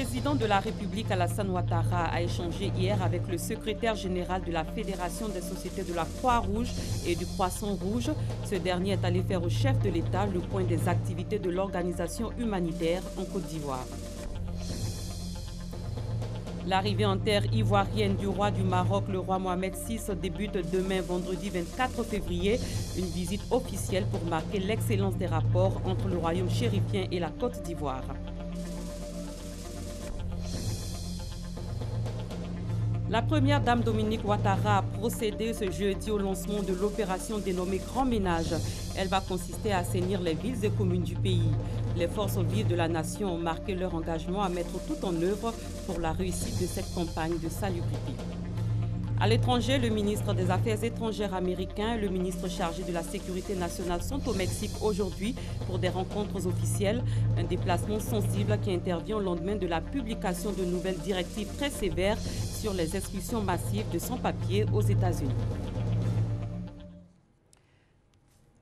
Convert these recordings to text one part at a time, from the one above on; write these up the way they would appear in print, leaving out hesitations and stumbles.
président de la République Alassane Ouattara a échangé hier avec le secrétaire général de la Fédération des sociétés de la Croix-Rouge et du Croissant-Rouge. Ce dernier est allé faire au chef de l'État le point des activités de l'organisation humanitaire en Côte d'Ivoire. L'arrivée en terre ivoirienne du roi du Maroc, le roi Mohamed VI, débute demain, vendredi 24 février. Une visite officielle pour marquer l'excellence des rapports entre le royaume chérifien et la Côte d'Ivoire. La première dame Dominique Ouattara a procédé ce jeudi au lancement de l'opération dénommée Grand Ménage. Elle va consister à assainir les villes et communes du pays. Les forces vives de la nation ont marqué leur engagement à mettre tout en œuvre pour la réussite de cette campagne de salubrité. À l'étranger, le ministre des Affaires étrangères américain et le ministre chargé de la Sécurité nationale sont au Mexique aujourd'hui pour des rencontres officielles. Un déplacement sensible qui intervient au lendemain de la publication de nouvelles directives très sévères sur les expulsions massives de sans-papiers aux États-Unis.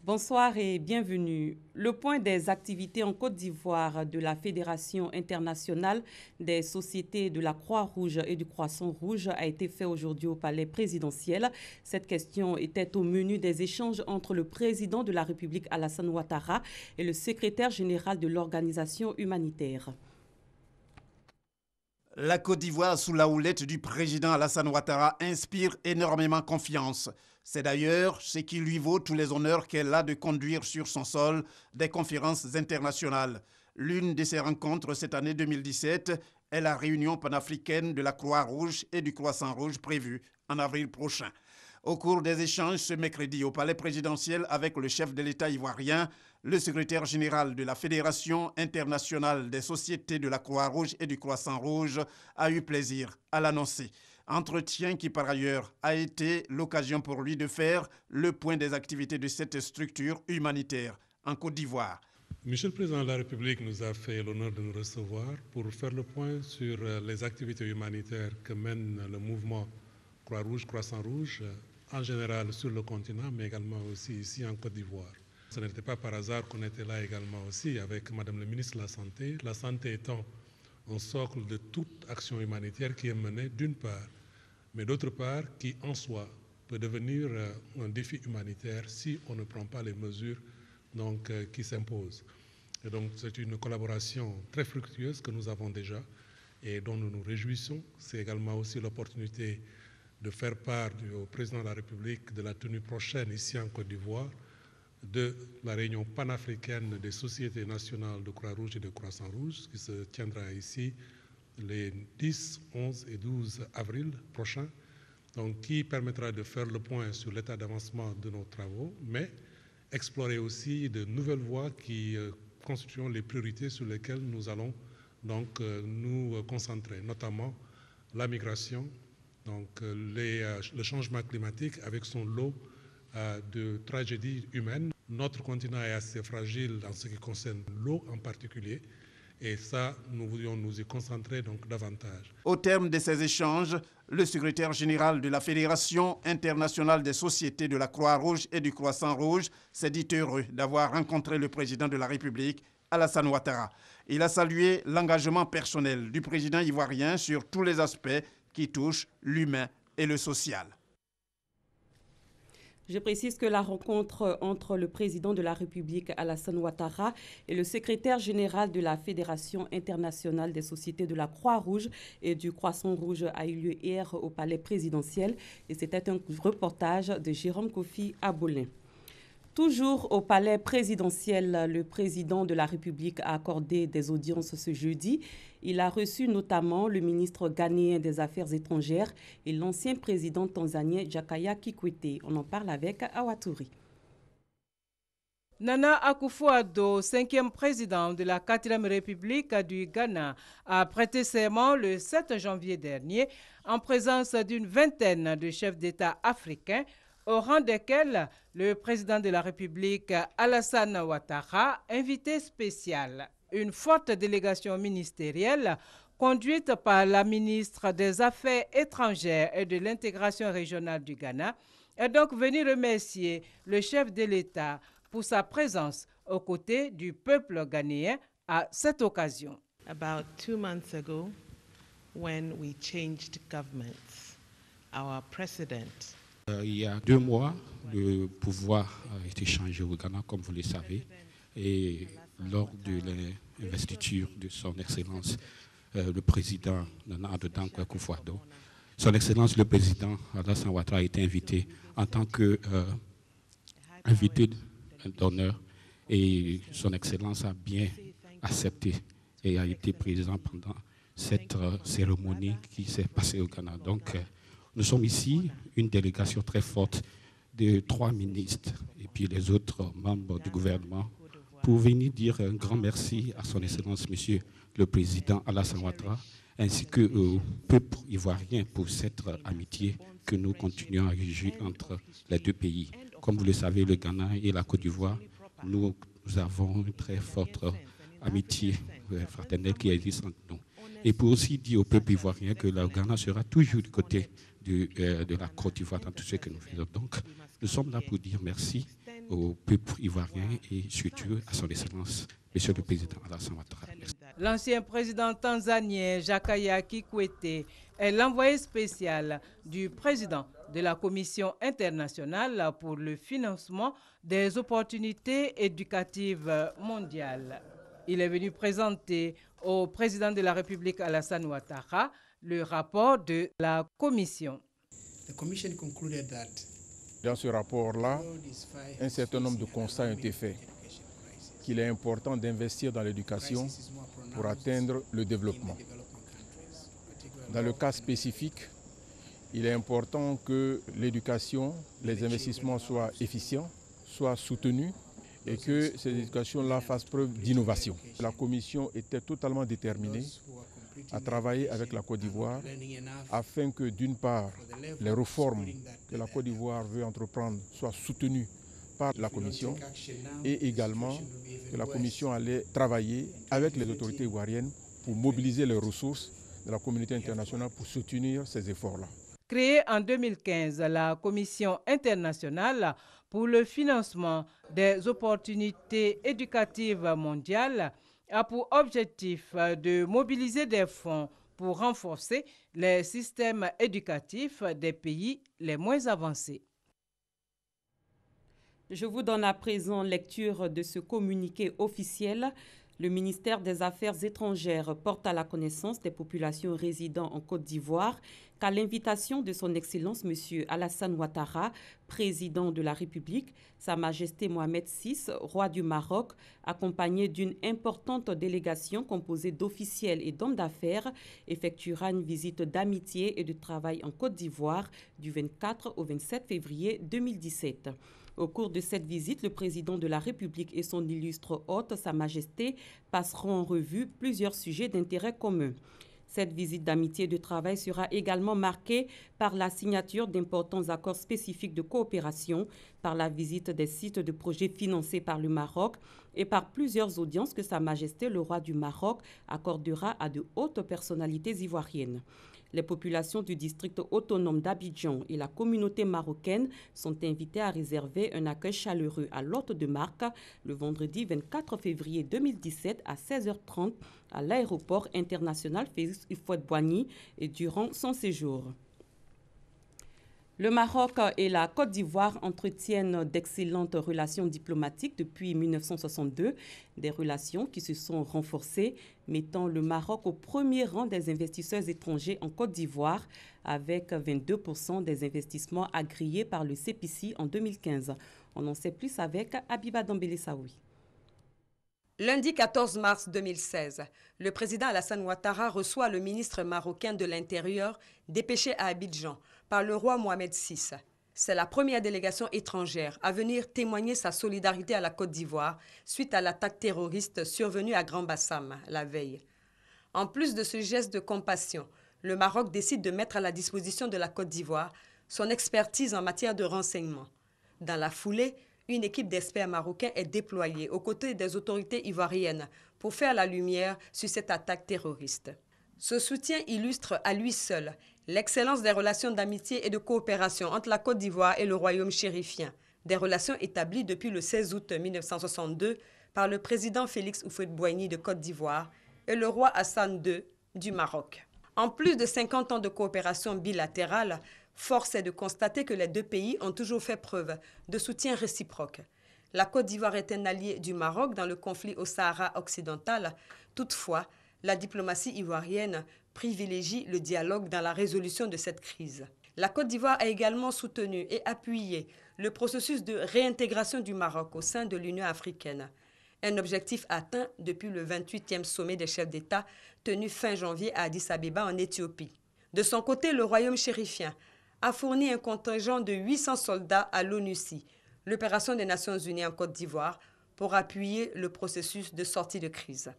Bonsoir et bienvenue. Le point des activités en Côte d'Ivoire de la Fédération internationale des sociétés de la Croix-Rouge et du Croissant-Rouge a été fait aujourd'hui au palais présidentiel. Cette question était au menu des échanges entre le président de la République Alassane Ouattara et le secrétaire général de l'organisation humanitaire. La Côte d'Ivoire, sous la houlette du président Alassane Ouattara, inspire énormément confiance. C'est d'ailleurs ce qui lui vaut tous les honneurs qu'elle a de conduire sur son sol des conférences internationales. L'une de ces rencontres cette année 2017 est la réunion panafricaine de la Croix-Rouge et du Croissant-Rouge prévue en avril prochain. Au cours des échanges ce mercredi au palais présidentiel avec le chef de l'État ivoirien, le secrétaire général de la Fédération internationale des sociétés de la Croix-Rouge et du Croissant-Rouge a eu plaisir à l'annoncer. Entretien qui, par ailleurs, a été l'occasion pour lui de faire le point des activités de cette structure humanitaire en Côte d'Ivoire. Monsieur le Président de la République nous a fait l'honneur de nous recevoir pour faire le point sur les activités humanitaires que mène le mouvement Croix-Rouge, Croissant-Rouge, en général sur le continent, mais également aussi ici en Côte d'Ivoire. Ce n'était pas par hasard qu'on était là également aussi avec Madame le ministre de la Santé étant un socle de toute action humanitaire qui est menée d'une part, mais d'autre part qui en soi peut devenir un défi humanitaire si on ne prend pas les mesures qui s'imposent. Et donc c'est une collaboration très fructueuse que nous avons déjà et dont nous nous réjouissons. C'est également aussi l'opportunité de faire part au président de la République de la tenue prochaine ici en Côte d'Ivoire de la réunion panafricaine des sociétés nationales de Croix-Rouge et de Croissant-Rouge qui se tiendra ici les 10, 11 et 12 avril prochains, donc qui permettra de faire le point sur l'état d'avancement de nos travaux, mais explorer aussi de nouvelles voies qui constituent les priorités sur lesquelles nous allons nous concentrer, notamment la migration, le changement climatique avec son lot de tragédies humaines. Notre continent est assez fragile en ce qui concerne l'eau en particulier. Et ça, nous voulions nous y concentrer davantage. Au terme de ces échanges, le secrétaire général de la Fédération internationale des sociétés de la Croix-Rouge et du Croissant-Rouge s'est dit heureux d'avoir rencontré le président de la République, Alassane Ouattara. Il a salué l'engagement personnel du président ivoirien sur tous les aspects qui touchent l'humain et le social. Je précise que la rencontre entre le président de la République, Alassane Ouattara, et le secrétaire général de la Fédération internationale des sociétés de la Croix-Rouge et du Croissant-Rouge a eu lieu hier au palais présidentiel. Et c'était un reportage de Jérôme Kofi Abolin. Toujours au palais présidentiel, le président de la République a accordé des audiences ce jeudi. Il a reçu notamment le ministre ghanéen des Affaires étrangères et l'ancien président tanzanien Jakaya Kikwete. On en parle avec Awatouri. Nana Akufo-Addo, 5e président de la 4e République du Ghana, a prêté serment le 7 janvier dernier en présence d'une vingtaine de chefs d'État africains, au rang desquels le président de la République, Alassane Ouattara, invité spécial. Une forte délégation ministérielle conduite par la ministre des Affaires étrangères et de l'intégration régionale du Ghana est donc venue remercier le chef de l'État pour sa présence aux côtés du peuple ghanéen à cette occasion. About 2 months ago, when we changed governments, our president. Il y a 2 mois, le pouvoir a été changé au Ghana, comme vous le savez, et lors de l'investiture de son Excellence, le président Nana Addo Dankwa Akufo-Addo, son Excellence le président Alassane Ouattara a été invité en tant qu'invité d'honneur, et son Excellence a bien accepté et a été présent pendant cette cérémonie qui s'est passée au Ghana. Donc, nous sommes ici, une délégation très forte de 3 ministres et puis les autres membres du gouvernement pour venir dire un grand merci à son Excellence, Monsieur le Président Alassane Ouattara, ainsi qu'au peuple ivoirien pour cette amitié que nous continuons à réjouir entre les 2 pays. Comme vous le savez, le Ghana et la Côte d'Ivoire, nous avons une très forte amitié fraternelle qui existe entre nous. Et pour aussi dire au peuple ivoirien que le Ghana sera toujours du côté de la Côte d'Ivoire dans tout ce que nous faisons. Donc, nous sommes là pour dire merci au peuple ivoirien et surtout à son Excellence, Monsieur le Président Alassane Ouattara. L'ancien président tanzanien Jakaya Kikwete est l'envoyé spécial du président de la Commission internationale pour le financement des opportunités éducatives mondiales. Il est venu présenter au président de la République Alassane Ouattara le rapport de la Commission. Dans ce rapport-là, un certain nombre de constats ont été faits. Qu'il est important d'investir dans l'éducation pour atteindre le développement. Dans le cas spécifique, il est important que l'éducation, les investissements soient efficients, soient soutenus et que ces éducations-là fassent preuve d'innovation. La Commission était totalement déterminée à travailler avec la Côte d'Ivoire afin que, d'une part, les réformes que la Côte d'Ivoire veut entreprendre soient soutenues par la Commission et également que la Commission allait travailler avec les autorités ivoiriennes pour mobiliser les ressources de la communauté internationale pour soutenir ces efforts-là. Créée en 2015, la Commission internationale pour le financement des opportunités éducatives mondiales a pour objectif de mobiliser des fonds pour renforcer les systèmes éducatifs des pays les moins avancés. Je vous donne à présent lecture de ce communiqué officiel. Le ministère des Affaires étrangères porte à la connaissance des populations résidant en Côte d'Ivoire qu'à l'invitation de son Excellence M. Alassane Ouattara, président de la République, Sa Majesté Mohamed VI, roi du Maroc, accompagné d'une importante délégation composée d'officiels et d'hommes d'affaires, effectuera une visite d'amitié et de travail en Côte d'Ivoire du 24 au 27 février 2017. Au cours de cette visite, le président de la République et son illustre hôte, Sa Majesté, passeront en revue plusieurs sujets d'intérêt commun. Cette visite d'amitié et de travail sera également marquée par la signature d'importants accords spécifiques de coopération, par la visite des sites de projets financés par le Maroc et par plusieurs audiences que Sa Majesté, le roi du Maroc, accordera à de hautes personnalités ivoiriennes. Les populations du district autonome d'Abidjan et la communauté marocaine sont invitées à réserver un accueil chaleureux à l'hôte de marque le vendredi 24 février 2017 à 16h30 à l'aéroport international Félix Houphouët-Boigny et durant son séjour. Le Maroc et la Côte d'Ivoire entretiennent d'excellentes relations diplomatiques depuis 1962, des relations qui se sont renforcées, mettant le Maroc au premier rang des investisseurs étrangers en Côte d'Ivoire, avec 22% des investissements agréés par le CEPICI en 2015. On en sait plus avec Abiba Dambélé-Saoui. Lundi 14 mars 2016, le président Alassane Ouattara reçoit le ministre marocain de l'Intérieur dépêché à Abidjan par le roi Mohamed VI. C'est la première délégation étrangère à venir témoigner sa solidarité à la Côte d'Ivoire suite à l'attaque terroriste survenue à Grand Bassam la veille. En plus de ce geste de compassion, le Maroc décide de mettre à la disposition de la Côte d'Ivoire son expertise en matière de renseignement. Dans la foulée, une équipe d'experts marocains est déployée aux côtés des autorités ivoiriennes pour faire la lumière sur cette attaque terroriste. Ce soutien illustre à lui seul l'excellence des relations d'amitié et de coopération entre la Côte d'Ivoire et le royaume chérifien, des relations établies depuis le 16 août 1962 par le président Félix Houphouët-Boigny de Côte d'Ivoire et le roi Hassan II du Maroc. En plus de 50 ans de coopération bilatérale, force est de constater que les deux pays ont toujours fait preuve de soutien réciproque. La Côte d'Ivoire est un allié du Maroc dans le conflit au Sahara occidental. Toutefois, la diplomatie ivoirienne privilégie le dialogue dans la résolution de cette crise. La Côte d'Ivoire a également soutenu et appuyé le processus de réintégration du Maroc au sein de l'Union africaine. Un objectif atteint depuis le 28e sommet des chefs d'État tenu fin janvier à Addis Abeba en Éthiopie. De son côté, le royaume chérifien a fourni un contingent de 800 soldats à l'ONUCI, l'opération des Nations Unies en Côte d'Ivoire, pour appuyer le processus de sortie de crise.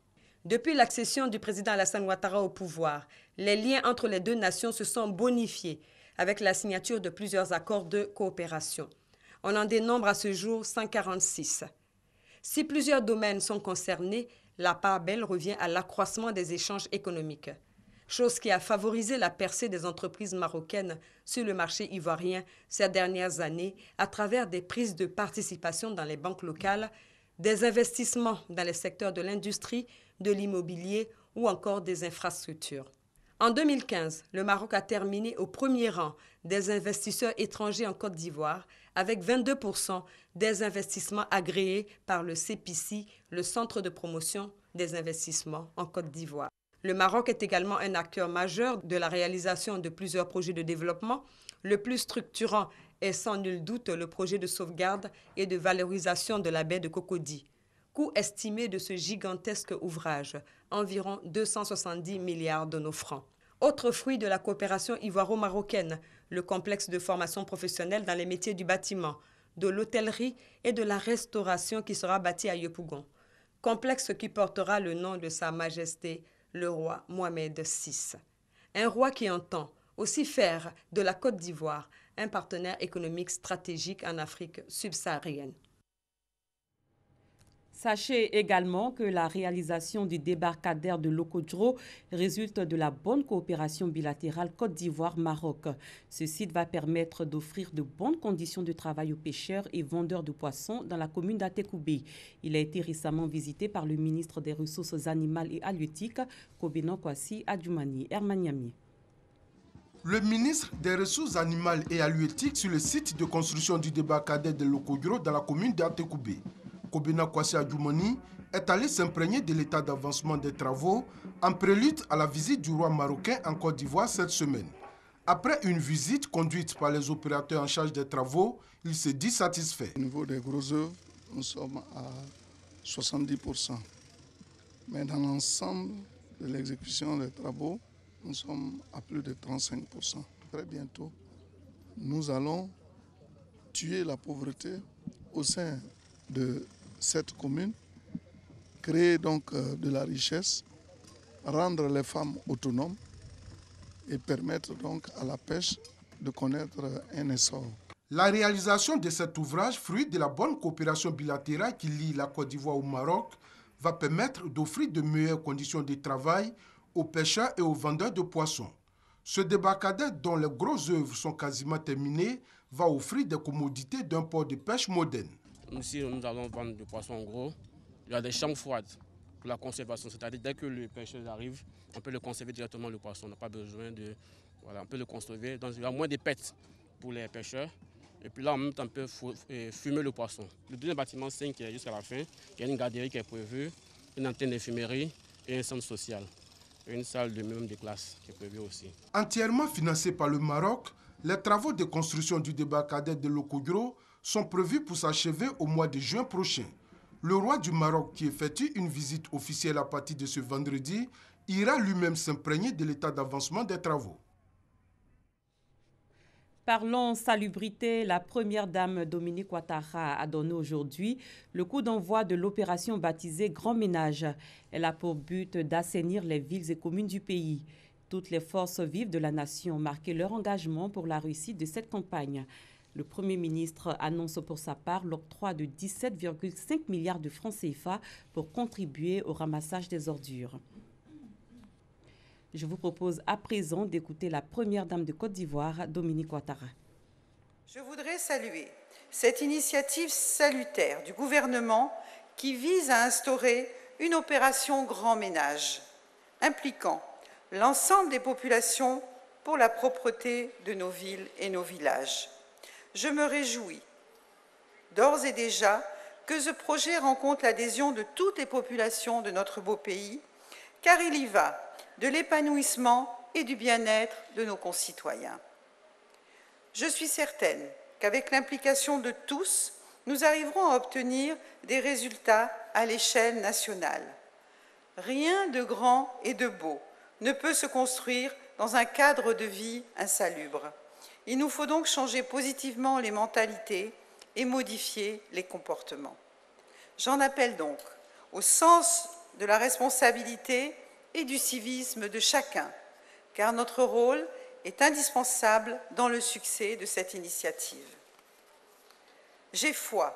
Depuis l'accession du président Alassane Ouattara au pouvoir, les liens entre les deux nations se sont bonifiés avec la signature de plusieurs accords de coopération. On en dénombre à ce jour 146. Si plusieurs domaines sont concernés, la part belle revient à l'accroissement des échanges économiques, chose qui a favorisé la percée des entreprises marocaines sur le marché ivoirien ces dernières années à travers des prises de participation dans les banques locales, des investissements dans les secteurs de l'industrie, de l'immobilier ou encore des infrastructures. En 2015, le Maroc a terminé au premier rang des investisseurs étrangers en Côte d'Ivoire avec 22% des investissements agréés par le CPIC, le Centre de promotion des investissements en Côte d'Ivoire. Le Maroc est également un acteur majeur de la réalisation de plusieurs projets de développement. Le plus structurant est sans nul doute le projet de sauvegarde et de valorisation de la baie de Cocody. Coût estimé de ce gigantesque ouvrage, environ 270 milliards de nos francs. Autre fruit de la coopération ivoiro-marocaine, le complexe de formation professionnelle dans les métiers du bâtiment, de l'hôtellerie et de la restauration qui sera bâti à Yopougon. Complexe qui portera le nom de Sa Majesté le roi Mohamed VI. Un roi qui entend aussi faire de la Côte d'Ivoire un partenaire économique stratégique en Afrique subsaharienne. Sachez également que la réalisation du débarcadère de Lokodjo résulte de la bonne coopération bilatérale Côte d'Ivoire-Maroc. Ce site va permettre d'offrir de bonnes conditions de travail aux pêcheurs et vendeurs de poissons dans la commune d'Atekoubé. Il a été récemment visité par le ministre des Ressources animales et halieutiques, Kobena Kwasi Adjoumani Hermaniami. Le ministre des Ressources animales et halieutiques sur le site de construction du débarcadère de Lokodjo dans la commune d'Atekoubé. Kobena Kwasi Adjoumani est allé s'imprégner de l'état d'avancement des travaux en prélude à la visite du roi marocain en Côte d'Ivoire cette semaine. Après une visite conduite par les opérateurs en charge des travaux, il se dit satisfait. Au niveau des gros œuvres, nous sommes à 70%. Mais dans l'ensemble de l'exécution des travaux, nous sommes à plus de 35%. Très bientôt, nous allons tuer la pauvreté au sein de cette commune, créer donc de la richesse, rendre les femmes autonomes et permettre donc à la pêche de connaître un essor. La réalisation de cet ouvrage, fruit de la bonne coopération bilatérale qui lie la Côte d'Ivoire au Maroc, va permettre d'offrir de meilleures conditions de travail aux pêcheurs et aux vendeurs de poissons. Ce débarcadère, dont les grosses œuvres sont quasiment terminées, va offrir des commodités d'un port de pêche moderne. Ici, nous allons vendre du poisson en gros. Il y a des chambres froides pour la conservation, c'est-à-dire dès que le pêcheur arrive, on peut le conserver directement le poisson. On n'a pas besoin de... Voilà, on peut le conserver. Donc il y a moins de pets pour les pêcheurs. Et puis là, en même temps, on peut fumer le poisson. Le deuxième bâtiment 5 qui est jusqu'à la fin, il y a une garderie qui est prévue, une antenne d'infumerie et un centre social. Et une salle de minimum de classe qui est prévue aussi. Entièrement financé par le Maroc, les travaux de construction du débarcadère de Lokodjo sont prévus pour s'achever au mois de juin prochain. Le roi du Maroc, qui effectue une visite officielle à partir de ce vendredi, ira lui-même s'imprégner de l'état d'avancement des travaux. Parlons salubrité, la première dame Dominique Ouattara a donné aujourd'hui le coup d'envoi de l'opération baptisée Grand Ménage. Elle a pour but d'assainir les villes et communes du pays. Toutes les forces vives de la nation marquaient leur engagement pour la réussite de cette campagne. Le Premier ministre annonce pour sa part l'octroi de 17,5 milliards de francs CFA pour contribuer au ramassage des ordures. Je vous propose à présent d'écouter la première dame de Côte d'Ivoire, Dominique Ouattara. Je voudrais saluer cette initiative salutaire du gouvernement qui vise à instaurer une opération Grand Ménage. impliquant l'ensemble des populations pour la propreté de nos villes et nos villages. Je me réjouis d'ores et déjà que ce projet rencontre l'adhésion de toutes les populations de notre beau pays, car il y va de l'épanouissement et du bien-être de nos concitoyens. Je suis certaine qu'avec l'implication de tous, nous arriverons à obtenir des résultats à l'échelle nationale. Rien de grand et de beau ne peut se construire dans un cadre de vie insalubre. Il nous faut donc changer positivement les mentalités et modifier les comportements. J'en appelle donc au sens de la responsabilité et du civisme de chacun, car notre rôle est indispensable dans le succès de cette initiative. J'ai foi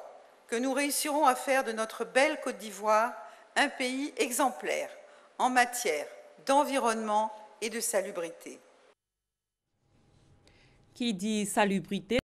que nous réussirons à faire de notre belle Côte d'Ivoire un pays exemplaire en matière d'environnement et de salubrité. Qui dit salubrité